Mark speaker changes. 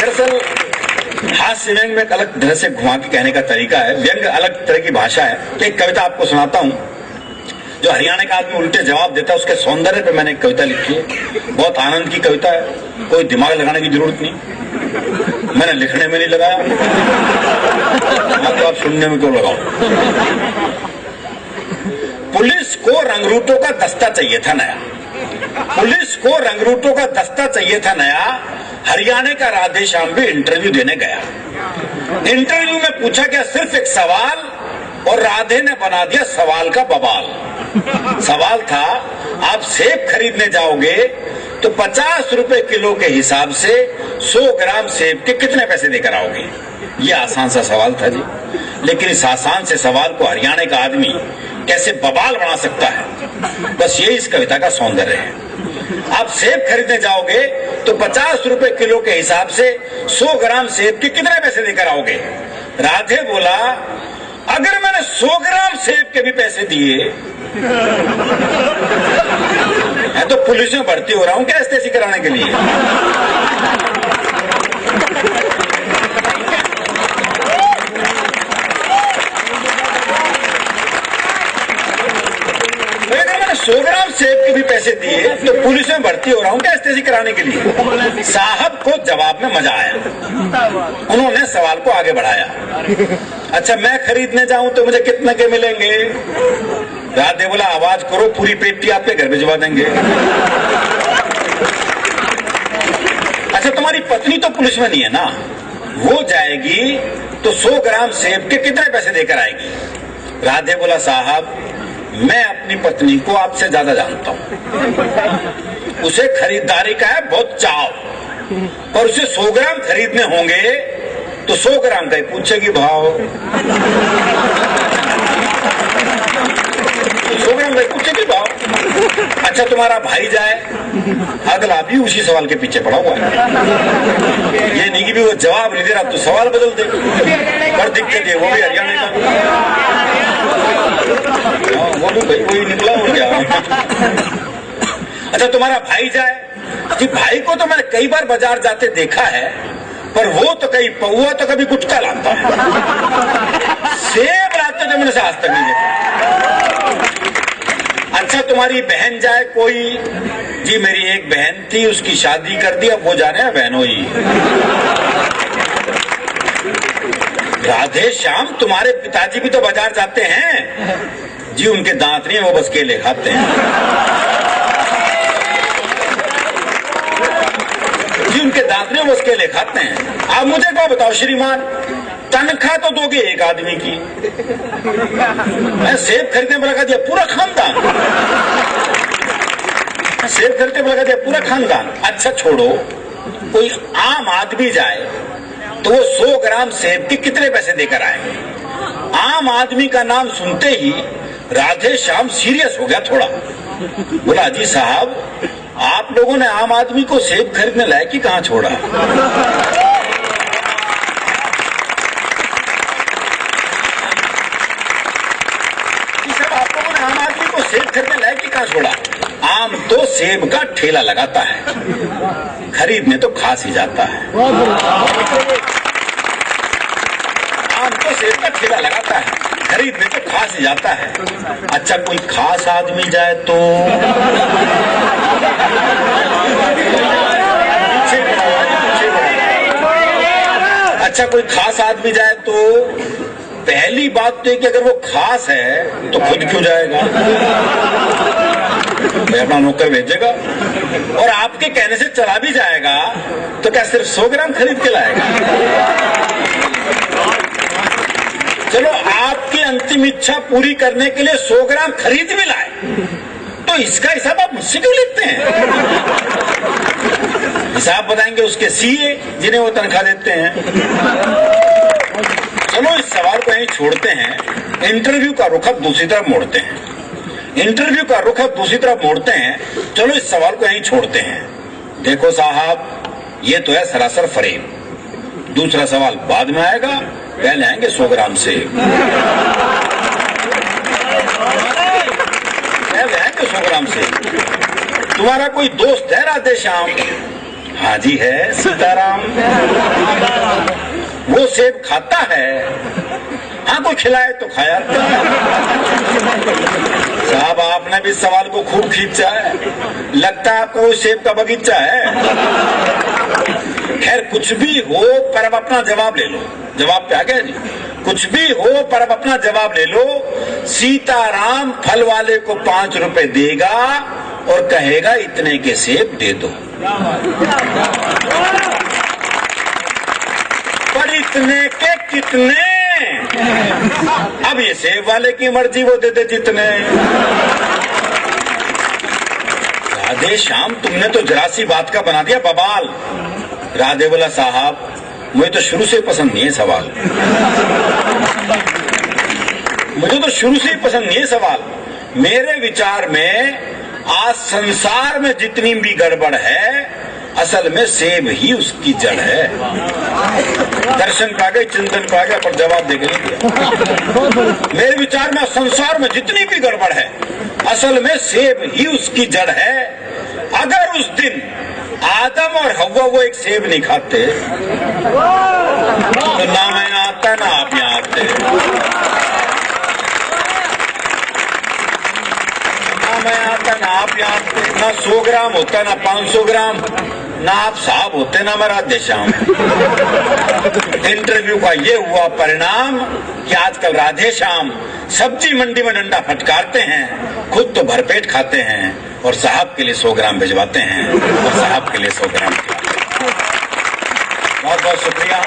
Speaker 1: दरअसल हास्य व्यंग में एक अलग तरह से घुमा के कहने का तरीका है, व्यंग अलग तरह की भाषा है। एक कविता आपको सुनाता हूं जो हरियाणा का आदमी उल्टे जवाब देता है, उसके सौंदर्य पे मैंने एक कविता लिखी है। बहुत आनंद की कविता है, कोई दिमाग लगाने की जरूरत नहीं, मैंने लिखने में नहीं लगाया, तो आप सुनने में क्यों लगाओ। पुलिस को रंगरूटों का दस्ता चाहिए था नया, पुलिस को रंगरूटों का दस्ता चाहिए था नया। हरियाणा का राधे श्याम भी इंटरव्यू देने गया। इंटरव्यू में पूछा गया सिर्फ एक सवाल और राधे ने बना दिया सवाल का बवाल। सवाल था, आप सेब खरीदने जाओगे तो 50 रुपए किलो के हिसाब से 100 ग्राम सेब के कितने पैसे देकर आओगे। ये आसान सा सवाल था जी, लेकिन इस आसान से सवाल को हरियाणा का आदमी कैसे बवाल बना सकता है, बस यही इस कविता का सौंदर्य है। आप सेब खरीदने जाओगे तो 50 रुपए किलो के हिसाब से 100 ग्राम सेब के कितने पैसे देकर आओगे। राधे बोला, अगर मैंने 100 ग्राम सेब के भी पैसे दिए मैं तो पुलिस में भर्ती हो रहा हूं क्या एसटीसी कराने के लिए। अगर मैंने 100 ग्राम सेब के भी पैसे दिए तो पुलिस में भर्ती हो रहा हूं क्या एसटीसी कराने के लिए। साहब को जवाब में मजा आया, उन्होंने सवाल को आगे बढ़ाया। अच्छा, मैं खरीदने जाऊं तो मुझे कितने के मिलेंगे। राधे बोला, आवाज करो, पूरी पेटी आपके घर भिजवा देंगे। अच्छा, तुम्हारी पत्नी तो पुलिस में नहीं है ना, वो जाएगी तो 100 ग्राम सेब के कितने पैसे देकर आएगी। राधे बोला, साहब मैं अपनी पत्नी को आपसे ज्यादा जानता हूं, उसे खरीदारी का है बहुत चाव, और उसे 100 ग्राम खरीदने होंगे तो 100 ग्राम का ही पूछेगी भाव। 100 ग्राम का ही पूछेगी भाव। अच्छा, तुम्हारा भाई जाए, अगला भी उसी सवाल के पीछे पड़ा हुआ है, ये नहीं कि भी वो जवाब नहीं दे रहा तो सवाल बदल दे, पर दिक्कत है वो भी हरियाणा का, वो भी भाई वही निकला हो गया। अच्छा, तुम्हारा भाई जाए कि भाई को तो मैंने कई बार बाजार जाते देखा है, पर वो तो कहीं पौआ तो कभी गुटखा लाता है, सेब लाते तो मैंने से आज तक नहीं देखा। अच्छा, तुम्हारी बहन जाए कोई, जी मेरी एक बहन थी उसकी शादी कर दी, अब वो जाने हैं बहनोई। राधे श्याम तुम्हारे पिताजी भी तो बाजार जाते हैं, जी उनके दांत नहीं है, वो बस केले खाते हैं। जी उनके दांत नहीं, वो बस केले खाते हैं। आप मुझे क्या बताओ श्रीमान, तनख्वाह तो दोगे एक आदमी की, मैं सेब खरीदने में लगा दिया पूरा खानदान, सेब खरीदने में लगा दिया पूरा खानदान। अच्छा छोड़ो, कोई आम आदमी जाए तो वो 100 ग्राम सेब के कितने पैसे देकर आएंगे। आम आदमी का नाम सुनते ही राधे श्याम सीरियस हो गया थोड़ा, बोला, जी साहब आप लोगों ने आम आदमी को सेब खरीदने लायक ही कहां छोड़ा। आप लोगों ने आम आदमी को सेब खरीदने लायक ही कहां छोड़ा। आम तो सेब का ठेला लगाता है, खरीदने तो खास ही जाता है। आम तो सेब का ठेला लगाता है, खरीदने तो खास ही जाता है। अच्छा, कोई खास आदमी जाए तो अच्छा कोई खास आदमी जाए तो पहली बात तो कि अगर वो खास है तो खुद क्यों जाएगा, अपना नौकर भेजेगा, और आपके कहने से चला भी जाएगा तो क्या सिर्फ 100 ग्राम खरीद के लाएगा। चलो आपकी अंतिम इच्छा पूरी करने के लिए 100 ग्राम खरीद भी लाए तो इसका हिसाब आप मुझसे क्यों लेते हैं। हिसाब बताएंगे उसके सीए जिन्हें वो तनख्वाह देते हैं। चलो इस सवाल को यहीं छोड़ते हैं, इंटरव्यू का रुख अब दूसरी तरफ मोड़ते हैं। इंटरव्यू का रुख अब दूसरी तरफ मोड़ते हैं। चलो इस सवाल को यहीं छोड़ते हैं। देखो साहब, ये तो है सरासर फरेब, दूसरा सवाल बाद में आएगा, पहले आएंगे 100 ग्राम से। पहले आएंगे 100 ग्राम से। तुम्हारा कोई दोस्त है राधे श्याम, हाँ जी है सीताराम। वो सेब खाता है, हाँ कोई खिलाए तो खाया। साहब आपने भी सवाल को खूब खींचा है, लगता है आपको वो सेब का बगीचा है। खैर कुछ भी हो पर अब अपना जवाब ले लो। जवाब क्या गया जी? कुछ भी हो पर अब अपना जवाब ले लो। सीताराम फल वाले को 5 रुपए देगा और कहेगा इतने के सेब दे दो। पर इतने के कितने? अब ये सेब वाले की मर्जी, वो दे दे जितने। राधे श्याम तुमने तो जरा सी बात का बना दिया बवाल। राधे बोला साहब मुझे तो शुरू से ही पसंद नहीं है सवाल, मुझे तो शुरू से ही पसंद नहीं है सवाल। मेरे विचार में आज संसार में जितनी भी गड़बड़ है असल में सेब ही उसकी जड़ है। दर्शन पा गए, चिंतन पा गया, पर जवाब देके नहीं दिया। मेरे विचार में संसार में जितनी भी गड़बड़ है असल में सेब ही उसकी जड़ है। अगर उस दिन आदम और हव्वा वो एक सेब नहीं खाते तो ना मैं आता ना आप यहाँ आते, ना मैं आता ना आप यहाँ आते, ना 100 ग्राम होता ना 500 ग्राम, ना आप साहब होते ना मैं राधे श्याम। इंटरव्यू का ये हुआ परिणाम कि आजकल राधे श्याम सब्जी मंडी में डंडा फटकारते हैं, खुद तो भरपेट खाते हैं और साहब के लिए 100 ग्राम भिजवाते हैं और साहब के लिए 100 ग्राम। बहुत बहुत शुक्रिया।